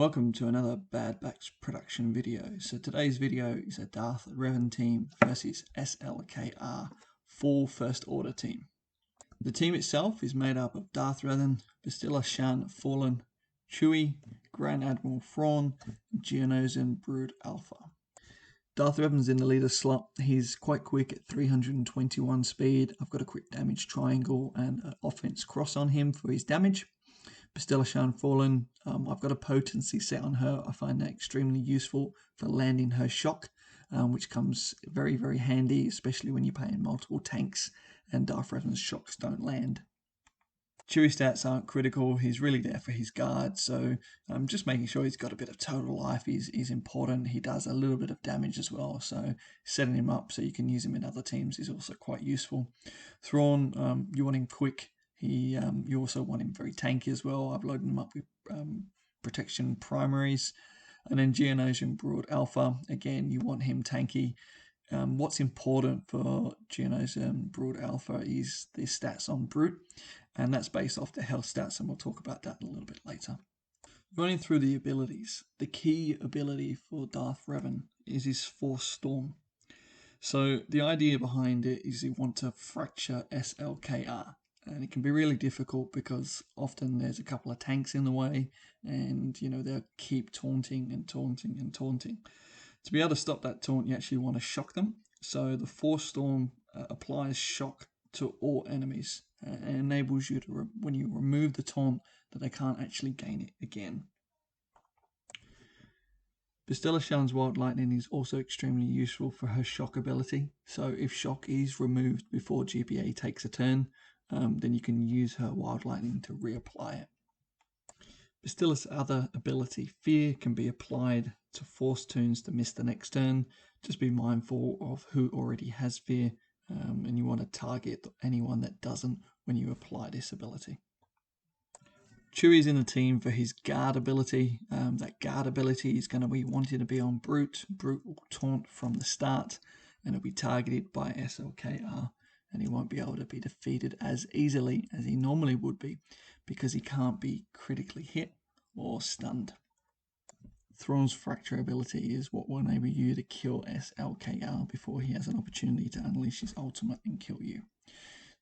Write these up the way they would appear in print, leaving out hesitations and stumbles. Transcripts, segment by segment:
Welcome to another Bad Batch production video. So today's video is a Darth Revan team versus SLKR full First Order team. The team itself is made up of Darth Revan, Bastila Shan Fallen, Chewie, Grand Admiral Thrawn, and Geonosian Brood Alpha. Darth Revan's in the leader slot. He's quite quick at 321 speed. I've got a quick damage triangle and an offense cross on him for his damage. Bastila Shan Fallen, I've got a potency set on her. I find that extremely useful for landing her shock, which comes very, very handy, especially when you're playing multiple tanks and Darth Revan's shocks don't land. Chewie stats aren't critical. He's really there for his guard, so just making sure he's got a bit of total life is important. He does a little bit of damage as well, so setting him up so you can use him in other teams is also quite useful. Thrawn, you want him quick. You also want him very tanky as well. I've loaded him up with protection primaries. And then Geonosian Brood Alpha, again, you want him tanky. What's important for Geonosian Brood Alpha is the stats on Brute, and that's based off the health stats, and we'll talk about that a little bit later. Running through the abilities, the key ability for Darth Revan is his Force Storm. So the idea behind it is you want to fracture SLKR. And it can be really difficult because often there's a couple of tanks in the way and, they'll keep taunting and taunting and taunting. To be able to stop that taunt, you actually want to shock them. So the Force Storm applies shock to all enemies and enables you to, when you remove the taunt, that they can't actually gain it again. Bastila Shan's Wild Lightning is also extremely useful for her shock ability. So if shock is removed before GPA takes a turn, then you can use her Wild Lightning to reapply it. Bastila's other ability, Fear, can be applied to force toons to miss the next turn. Just be mindful of who already has Fear, and you want to target anyone that doesn't when you apply this ability. Chewie's in the team for his guard ability. That guard ability is going to be wanting to be on Brute. Brute will taunt from the start, and it'll be targeted by SLKR. And he won't be able to be defeated as easily as he normally would be because he can't be critically hit or stunned. Thrawn's Fracture ability is what will enable you to kill SLKR before he has an opportunity to unleash his ultimate and kill you.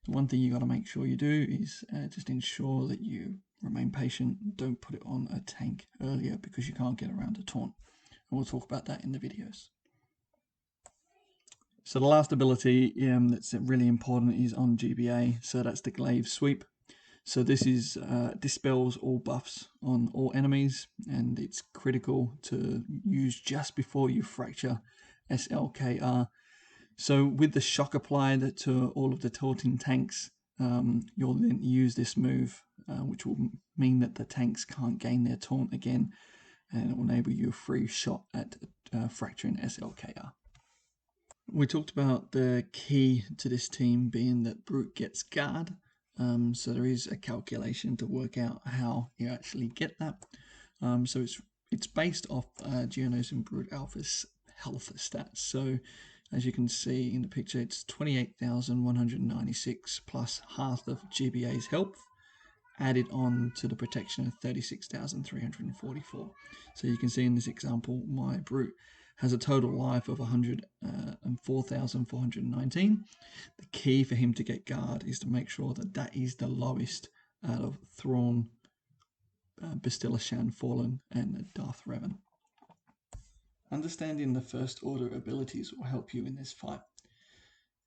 The one thing you got to make sure you do is just ensure that you remain patient. Don't put it on a tank earlier because you can't get around a taunt. And we'll talk about that in the videos. So the last ability that's really important is on GBA, so that's the Glaive Sweep. So this is dispels all buffs on all enemies, and it's critical to use just before you fracture SLKR. So with the shock applied to all of the taunting tanks, you'll then use this move, which will mean that the tanks can't gain their taunt again, and it will enable you a free shot at fracturing SLKR. We talked about the key to this team being that Brute gets guard. So there is a calculation to work out how you actually get that. So it's based off Geonosian Brood Alpha's health stats. So as you can see in the picture, it's 28,196 plus half of GBA's health added on to the protection of 36,344. So you can see in this example, my Brute has a total life of 104,419. The key for him to get guard is to make sure that that is the lowest out of Thrawn, Bastila Shan Fallen, and Darth Revan. Understanding the First Order abilities will help you in this fight.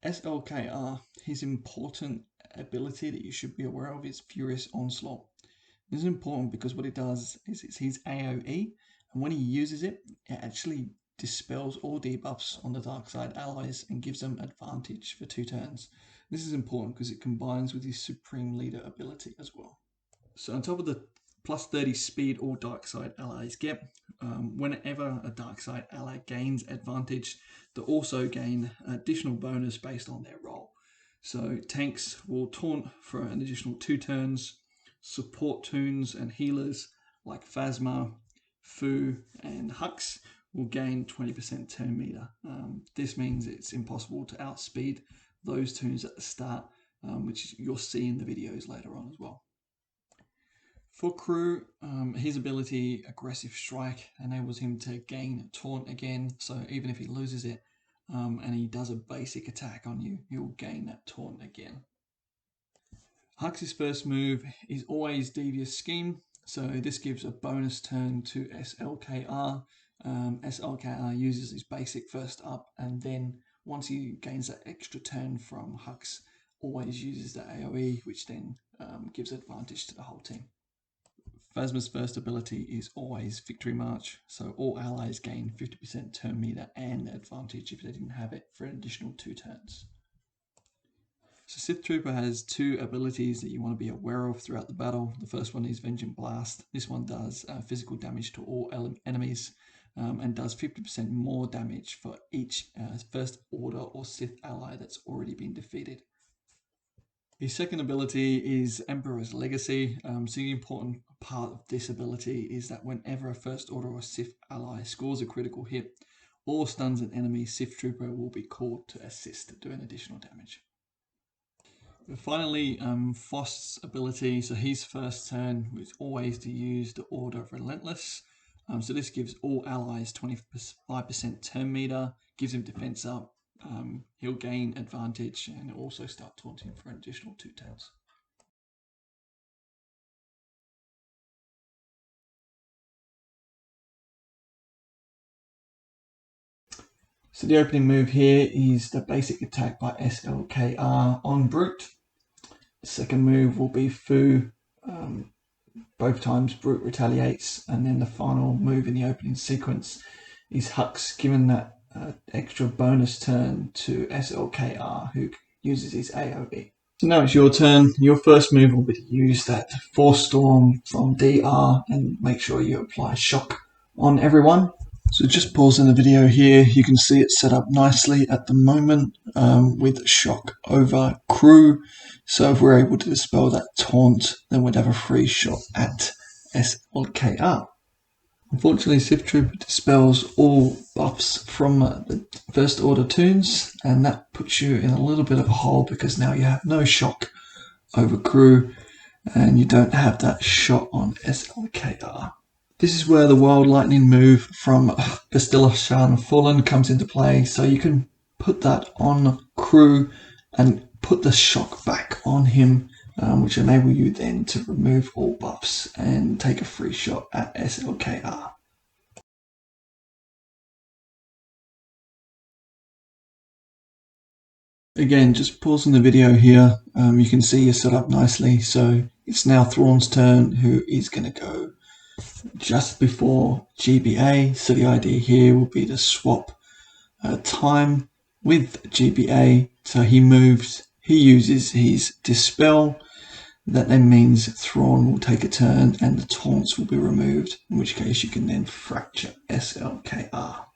SLKR, his important ability that you should be aware of is Furious Onslaught. This is important because what it does is it's his AoE, and when he uses it, it actually dispels all debuffs on the dark side allies and gives them advantage for 2 turns. This is important because it combines with his Supreme Leader ability as well. So on top of the plus 30 speed all dark side allies get, whenever a dark side ally gains advantage, they also gain additional bonus based on their role. So tanks will taunt for an additional 2 turns, support toons and healers like Phasma, Fu and Hux will gain 20% turn meter. This means it's impossible to outspeed those toons at the start, which you'll see in the videos later on as well. For Crew, his ability Aggressive Strike enables him to gain Taunt again, so even if he loses it and he does a basic attack on you, he'll gain that Taunt again. Hux's first move is always Devious Scheme, so this gives a bonus turn to SLKR. SLKR uses his basic first up, and then once he gains that extra turn from Hux, always uses the AoE, which then gives advantage to the whole team. Phasma's first ability is always Victory March, so all allies gain 50% turn meter and advantage if they didn't have it for an additional 2 turns. So Sith Trooper has 2 abilities that you want to be aware of throughout the battle. The first one is Vengeance Blast. This one does physical damage to all enemies and does 50% more damage for each First Order or Sith ally that's already been defeated. His second ability is Emperor's Legacy. So the important part of this ability is that whenever a First Order or Sith ally scores a critical hit or stuns an enemy, Sith Trooper will be called to assist, doing additional damage. But finally, Fost's ability, so his first turn was always to use the Order of Relentless. So this gives all allies 25% turn meter, gives him defense up, he'll gain advantage and also start taunting for an additional 2 turns. So the opening move here is the basic attack by SLKR on Brute. The second move will be Fu. Both times Brute retaliates, and then the final move in the opening sequence is Hux, given that extra bonus turn to SLKR, who uses his AoE. So now it's your turn. Your first move will be to use that Force Storm from DR and make sure you apply shock on everyone. So just pausing the video here, you can see it set up nicely at the moment with shock over Crew. So if we're able to dispel that taunt, then we'd have a free shot at SLKR. Unfortunately, Sith Trooper dispels all buffs from the First Order toons, and that puts you in a little bit of a hole because now you have no shock over Crew, and you don't have that shot on SLKR. This is where the Wild Lightning move from Bastilla Fallen comes into play, so you can put that on Crew and put the shock back on him, which enable you then to remove all buffs and take a free shot at SLKR. Again, just pausing the video here, you can see you're set up nicely, so it's now Thrawn's turn, who is going to go just before GBA. So the idea here will be to swap time with GBA. So he moves, he uses his Dispel. That then means Thrawn will take a turn and the taunts will be removed, in which case you can then fracture SLKR.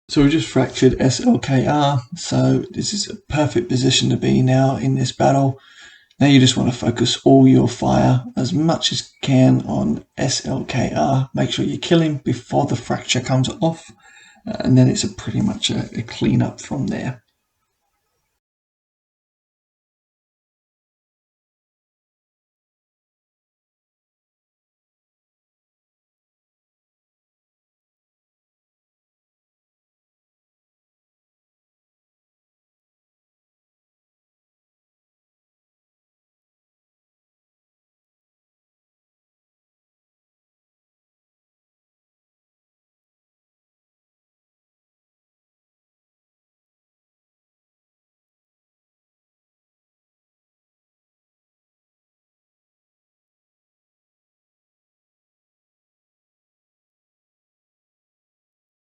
So we just fractured SLKR, so this is a perfect position to be now in this battle. Now you just want to focus all your fire as much as you can on SLKR. Make sure you kill him before the fracture comes off, and then it's pretty much a clean up from there.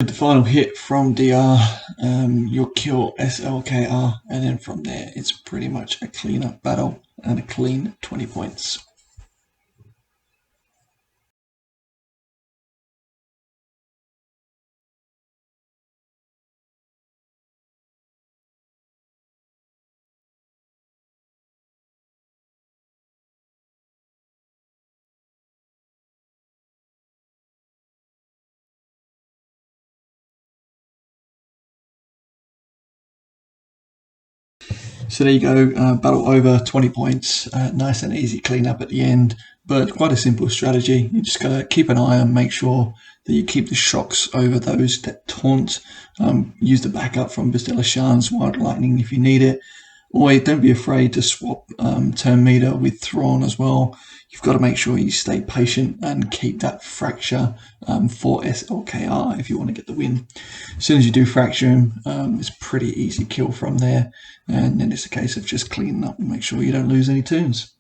With the final hit from DR, you'll kill SLKR, and then from there it's pretty much a clean up battle and a clean 20 points. So there you go, battle over, 20 points, nice and easy cleanup at the end, but quite a simple strategy. You just gotta keep an eye on, make sure that you keep the shocks over those that taunt. Use the backup from Bastilla Shan's Wild Lightning if you need it. Or don't be afraid to swap turn meter with Thrawn as well. You've got to make sure you stay patient and keep that fracture for SLKR if you want to get the win. As soon as you do fracture him, it's pretty easy kill from there. And then it's a case of just cleaning up and make sure you don't lose any tunes.